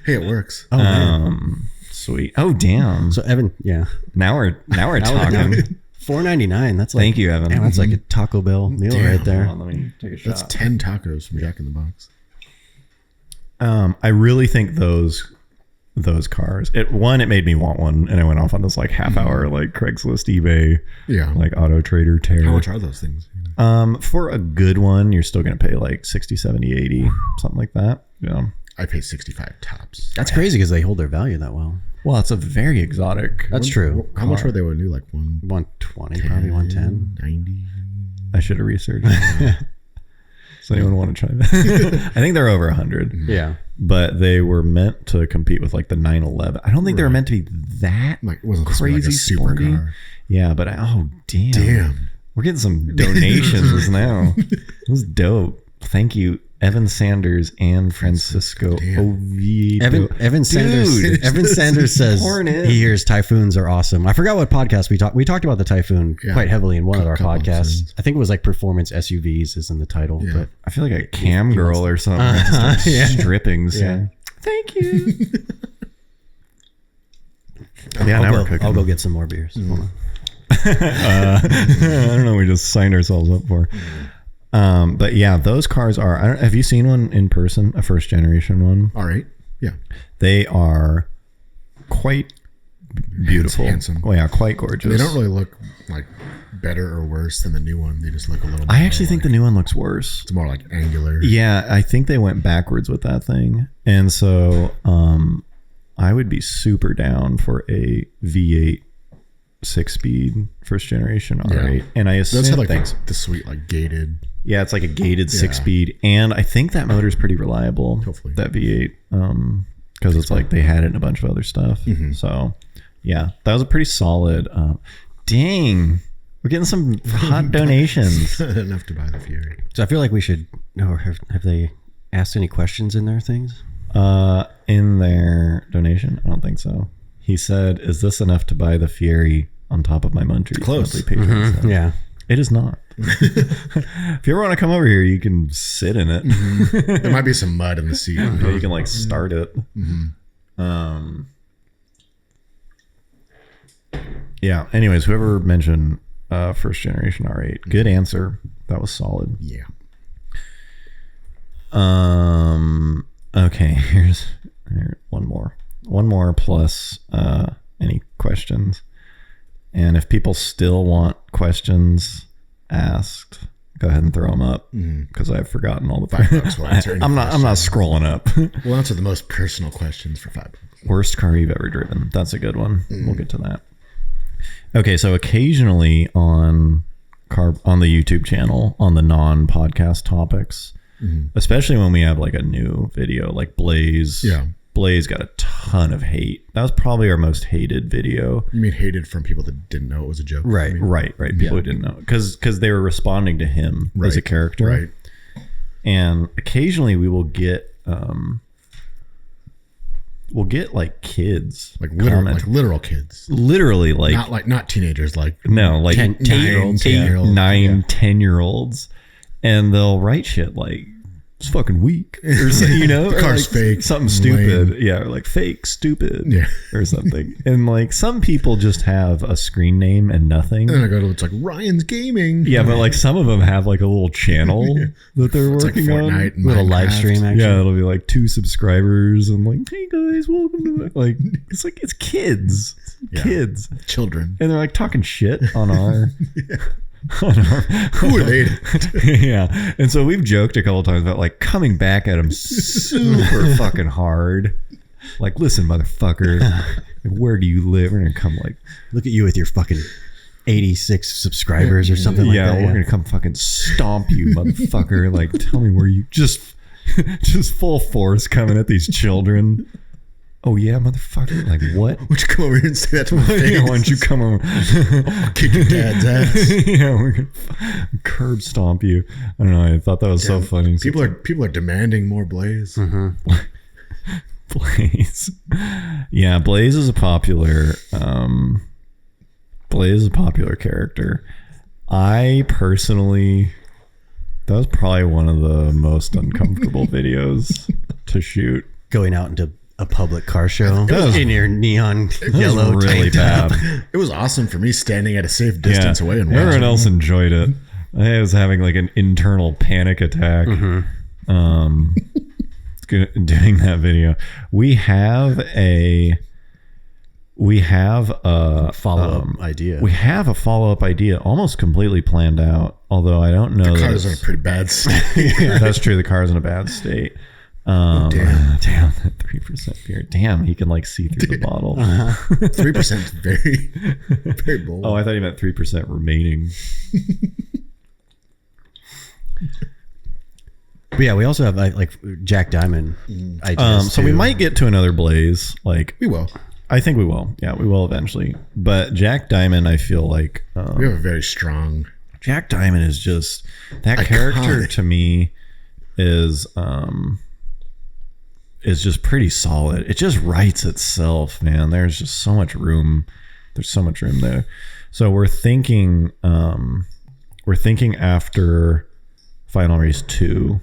Hey, it works. Oh, Sweet. Oh, damn. so Evan, yeah. Now we're talking. $4.99. That's like, Thank you, Evan. damn, that's like a Taco Bell meal Damn. right there. Hold on, let me take a shot. That's 10 tacos from Jack in the Box. I really think those cars. It made me want one, and I went off on this like half hour like Craigslist, eBay, like Auto Trader tear. How much are those things? For a good one, you're still gonna pay like 60, 70, 80, something like that. Yeah. I pay 65 tops. That's crazy because they hold their value that well. Well, it's a very exotic. That's true. How much were they when new? Like 120, probably 110. 90. I should have researched. Does anyone want to try that? I think they're over 100. Yeah. But they were meant to compete with like the 911. I don't think they were meant to be that Like, wasn't crazy like a sporty. supercar. Yeah, but damn. Damn. We're getting some donations now. This is dope. Thank you, Evan Sanders and Francisco Oviedo. Evan Sanders. Evan Sanders says he hears typhoons are awesome. I forgot what podcast we talked about the typhoon quite heavily in one of our podcasts. I think it was like performance SUVs is in the title. Yeah. But I feel like a cam girl or something. Stripping. So. Thank you. I'll go get some more beers. Hold on. I don't know. We just signed ourselves up for. But yeah, those cars are. Have you seen one in person? A first generation one? All right. Yeah. They are quite beautiful. Handsome. Oh yeah, quite gorgeous. They don't really look like better or worse than the new one. They just look a little. I actually think the new one looks worse. It's more like angular. Yeah, I think they went backwards with that thing, and so I would be super down for a V8 6-speed first generation R8, and I assume those have like the sweet like gated. Yeah, it's like a gated 6-speed, and I think that motor's pretty reliable. Hopefully, that V8, because it's like they had it in a bunch of other stuff. So, yeah, that was a pretty solid. Dang, we're getting some hot donations. Enough to buy the Fury. So I feel like we should. Or have they asked any questions in their things? In their donation, I don't think so. He said, "Is this enough to buy the Fury on top of my monthly Close. patrons?" So Yeah. It is not. If you ever want to come over here, you can sit in it. There might be some mud in the seat. Yeah, you can like start it. Yeah. Anyways, whoever mentioned first generation R8, good answer. That was solid. Yeah. Okay. Here's one more plus any questions. And if people still want questions asked, go ahead and throw them up because I've forgotten all the $5. I'm not scrolling up. We'll answer the most personal questions for $5. Worst car you've ever driven. That's a good one. We'll get to that. Okay, so occasionally on the YouTube channel on the non-podcast topics, especially when we have like a new video like Blaze. Yeah. Blaze got a ton of hate. That was probably our most hated video. You mean hated from people that didn't know it was a joke? Right. Right. People who didn't know because they were responding to him as a character. Right. And occasionally we will get like kids, like literal kids, literally not teenagers, like 10-year-olds, and they'll write shit like it's fucking weak or the car's like fake, something stupid, lame. or like fake stupid, or something. And like some people just have a screen name and nothing. And then I go to it's like Ryan's Gaming. Yeah, but like some of them have like a little channel that they're working like on, and little live stream. Actually. Yeah, it'll be like 2 subscribers and like, hey guys, welcome to the, like it's kids, children, and they're like talking shit on our. Who are they? Yeah, and so we've joked a couple times about like coming back at him super fucking hard. Like, listen, motherfucker, where do you live? We're gonna come like, look at you with your fucking 86 subscribers or something like that. Yeah, we're gonna come fucking stomp you, motherfucker. Like, tell me where you just full force coming at these children. oh yeah, motherfucker. Like, what? Why don't you come over here and say that to my face? Yeah, why don't you come over? I'll kick your dad's ass. Yeah, we're going to curb stomp you. I don't know. I thought that was so funny. People are demanding more Blaze. Mm-hmm. Blaze. Yeah, Blaze is a popular character. I personally, that was probably one of the most uncomfortable videos to shoot. Going out into a public car show was- in your neon yellow really tank top. bad. It was awesome for me standing at a safe distance away and everyone watching. else enjoyed it. I was having like an internal panic attack. Doing that video. We have a Follow-up idea. We have a follow-up idea almost completely planned out, although I don't know. The car's in a pretty bad state. That's true. The car's in a bad state. Damn, that 3% beer. Damn, he can like see through the bottle. 3% is very, very bold. Oh, I thought he meant 3% remaining. But yeah, we also have like Jack Diamond ideas. So we might get to another Blaze. Like We will. I think we will. Yeah, we will eventually. But Jack Diamond, I feel like We have a very strong. Jack Diamond is just that Iconic. character to me is just pretty solid. It just writes itself, man. There's just so much room. There's so much room there. So we're thinking after Final Race 2,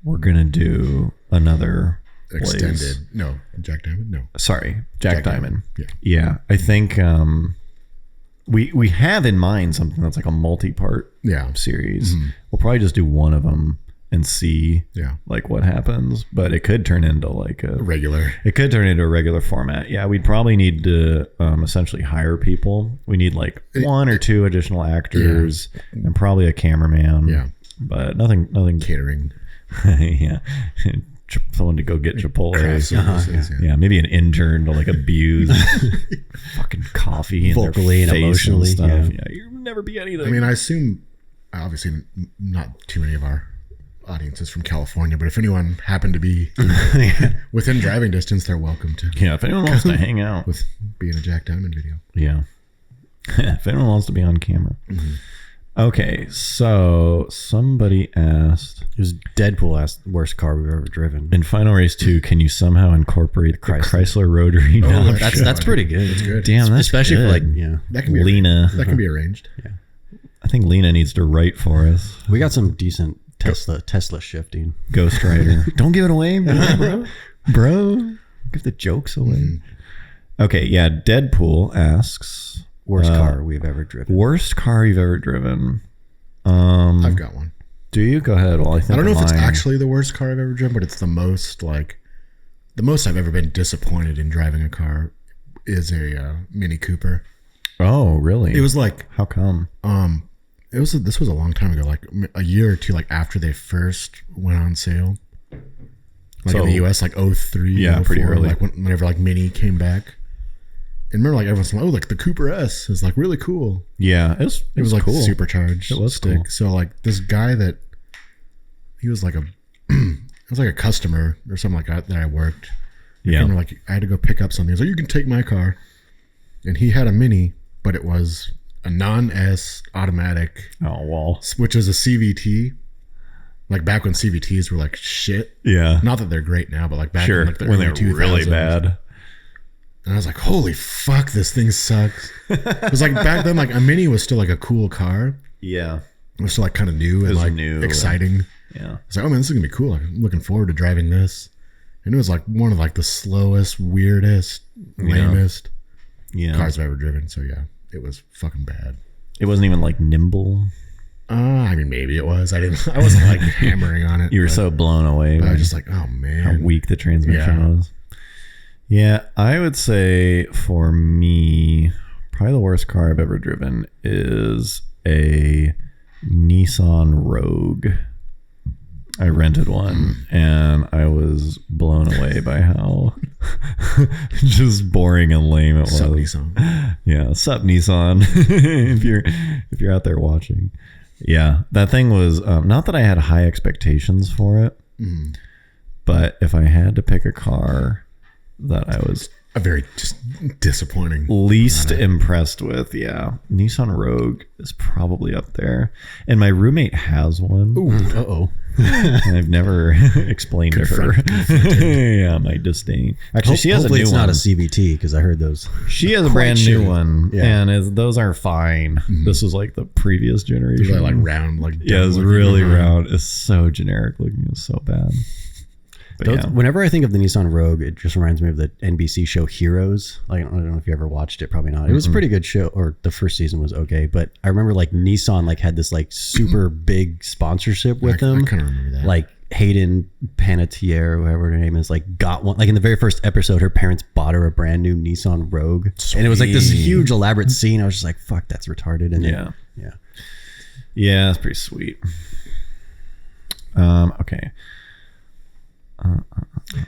we're gonna do another Blaze. Extended. No, Jack Diamond. No. Sorry, Jack Diamond. Yeah. I think we have in mind something that's like a multi-part series. We'll probably just do one of them and see like what happens, but it could turn into like a regular. It could turn into a regular format. Yeah, we'd probably need to essentially hire people. We need like one or two additional actors and probably a cameraman. Yeah, but nothing catering. Yeah. Someone to go get Chipotle. Yeah, maybe an intern to like abuse fucking coffee and vocally and emotionally and stuff. Yeah. You'll never be anything. I mean, I assume obviously not too many of our audiences from California, but if anyone happened to be within driving distance, they're welcome to. Yeah, if anyone wants to hang out with being a Jack Diamond video. Yeah. If anyone wants to be on camera. Okay, so somebody asked. It was Deadpool asked worst car we've ever driven. In Final Race 2, can you somehow incorporate the Chrysler Rotary knob? That's pretty good. It's good. Damn, that's especially good. for like that can be Lena. That can be arranged. Yeah. I think Lena needs to write for us. We got some decent Tesla shifting. Ghost Rider. Don't give it away, bro. Give the jokes away. Okay, yeah. Deadpool asks worst car we've ever driven. Worst car you've ever driven. I've got one. Do you? Go ahead. Well, I don't know if it's actually the worst car I've ever driven, but it's the most I've ever been disappointed in driving a car is a Mini Cooper. Oh, really? It was like, how come? This was a long time ago, like a year or two, like after they first went on sale, like in the US, like 03, yeah, 04, pretty early. Like whenever like Mini came back. And remember, like everyone's like, oh, like the Cooper S is like really cool. Yeah, it was like cool. Supercharged. It was stick. Cool. So like this guy he was like it was like a customer or something like that I worked. I remember, like I had to go pick up something. He was like, you can take my car. And he had a Mini, but it was a non-S automatic. Oh, well. Which is a CVT. Like back when CVTs were like shit. Yeah. Not that they're great now, but like back in like the when early they were really bad. And I was like, holy fuck, this thing sucks. It was like back then, like a Mini was still like a cool car. Yeah. It was still like kind of new and like exciting. Yeah. I was like, oh man, this is gonna be cool. Like, I'm looking forward to driving this. And it was like one of like the slowest, weirdest, lamest cars I've ever driven. So yeah, it was fucking bad. It wasn't even like nimble. I mean, maybe it was. I wasn't like hammering on it. You were so blown away. I was just like, oh man, how weak the transmission was. Yeah, I would say for me, probably the worst car I've ever driven is a Nissan Rogue. I rented one and I was blown away by how just boring and lame it was. Sup Nissan. Yeah, sup Nissan. if you're out there watching. Yeah, that thing was not that I had high expectations for it, but if I had to pick a car that I was a very just disappointing least impressed with. Yeah, Nissan Rogue is probably up there, and my roommate has one. Uh-oh. And I've never explained to her yeah, my disdain. Actually, she has a new it's one. not a CVT because I heard those. She has a brand new one, and those are fine. This is like the previous generation. They're like round, like yeah, it's really round. It's so generic looking. It's so bad. But whenever I think of the Nissan Rogue, it just reminds me of the NBC show Heroes. Like, I don't know if you ever watched it. Probably not. It was a pretty good show, or the first season was okay. But I remember like Nissan like had this like super big sponsorship with them. I kind of remember that. Like Hayden Panettiere, whoever her name is, like got one. Like in the very first episode, her parents bought her a brand new Nissan Rogue, and it was like this huge elaborate scene. I was just like, "Fuck, that's retarded." And then, yeah, that's pretty sweet. Okay.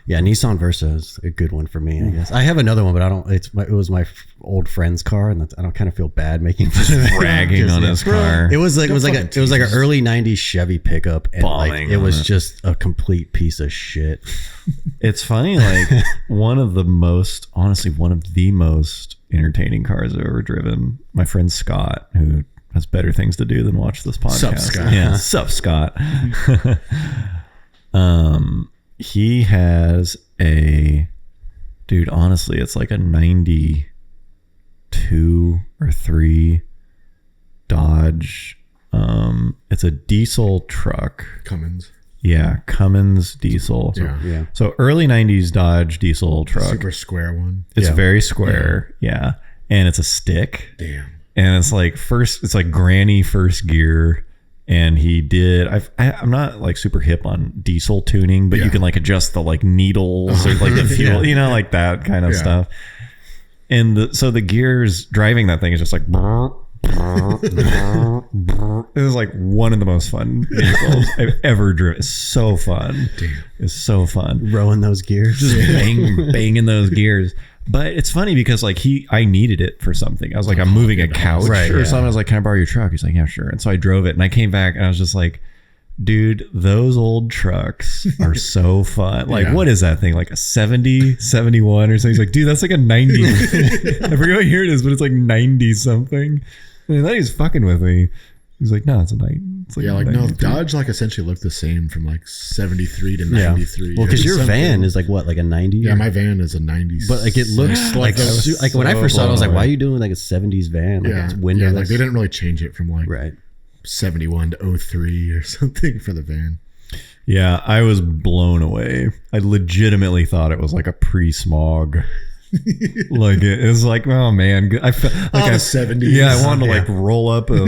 Yeah, Nissan Versa is a good one for me, I guess. I have another one, but I don't. It was my old friend's car, and I don't kind of feel bad making bragging on his car. It was like an early '90s Chevy pickup, and like it was just a complete piece of shit. It's funny, like one of the most entertaining cars I've ever driven. My friend Scott, who has better things to do than watch this podcast. Sup, Scott. Yeah, sup, Scott. He has honestly, it's like a 92 or 3 Dodge. It's a diesel truck. Cummins. Yeah, Cummins diesel. Yeah. So early 90s Dodge diesel truck. Super square one. It's very square. Yeah. And it's a stick. Damn. And it's like granny first gear. And he did. I'm not like super hip on diesel tuning, but you can like adjust the like needles or like the fuel, like that kind of stuff. And so the gears driving that thing is just like. It was like one of the most fun vehicles I've ever driven. It's so fun. Damn. It's so fun. Rowing those gears, just banging those gears. But it's funny because like I needed it for something. I was like, I'm moving a couch or something. I was like, can I borrow your truck? He's like, yeah, sure. And so I drove it and I came back and I was just like, dude, those old trucks are so fun. Like, what is that thing? Like a 70, 71 or something? He's like, dude, that's like a 90. I forget what year it is, but it's like 90 something. And I thought he was fucking with me. He's like, no, it's a 90. It's like no, Dodge like essentially looked the same from like 73 to 93. Well, because your van is like what, like a 90? Yeah, my van is a 90. But like it looks like when I first saw it, I was like, why are you doing like a 70s van? Like it's windowless. Yeah, like they didn't really change it from like 71 to 03 or something for the van. Yeah, I was blown away. I legitimately thought it was like a pre-smog. Like it's like, oh man, I felt like the 70s. Yeah, I wanted to like roll up a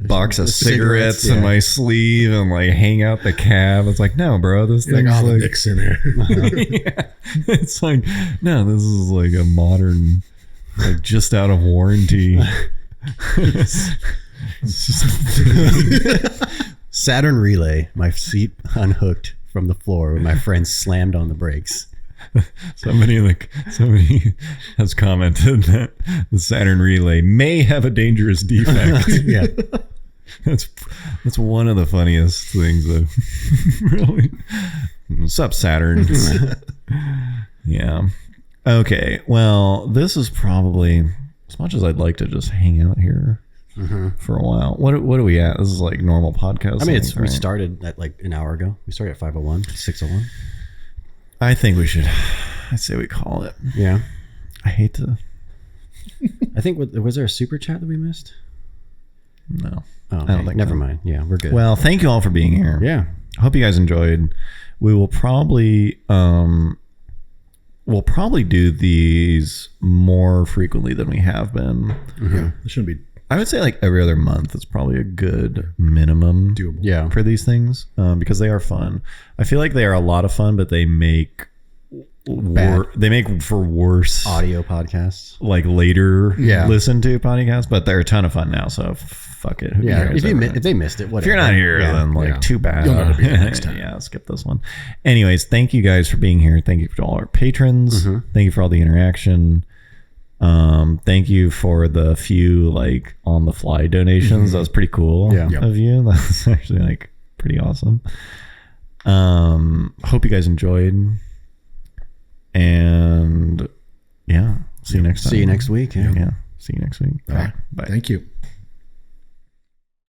box of cigarettes in my sleeve and like hang out the cab. It's like, no, bro, this thing's like, like mix in there. It's like, no, this is like a modern, like just out of warranty. Saturn relay. My seat unhooked from the floor when my friend slammed on the brakes. Somebody has commented that the Saturn relay may have a dangerous defect. Yeah, that's one of the funniest things. That really, what's up, Saturn? Yeah. Okay. Well, this is probably as much as I'd like to just hang out here for a while. What are we at? This is like normal podcast. I mean, we started at like an hour ago. We started at 5:01, 6:01. I think we should. I'd say we call it. Yeah. I hate to. I think was there a super chat that we missed? No. Oh, okay. I don't think never mind. Yeah, we're good. Well, thank you all for being here. Yeah. I hope you guys enjoyed. We will probably do these more frequently than we have been. Yeah, it shouldn't be. I would say like every other month is probably a good minimum doable for these things because they are fun. I feel like they are a lot of fun, but they make for worse audio podcasts, like later listen to podcasts, but they're a ton of fun now. So fuck it. If they missed it, whatever. If you're not here, then too bad. You'll know to be here next time. Yeah, skip this one. Anyways, thank you guys for being here. Thank you to all our patrons. Thank you for all the interaction. Thank you for the few like on the fly donations. That was pretty cool of you. That's actually like pretty awesome. Hope you guys enjoyed. And yeah, see you next time. See you next week. Yeah. See you next week. Bye. Thank you.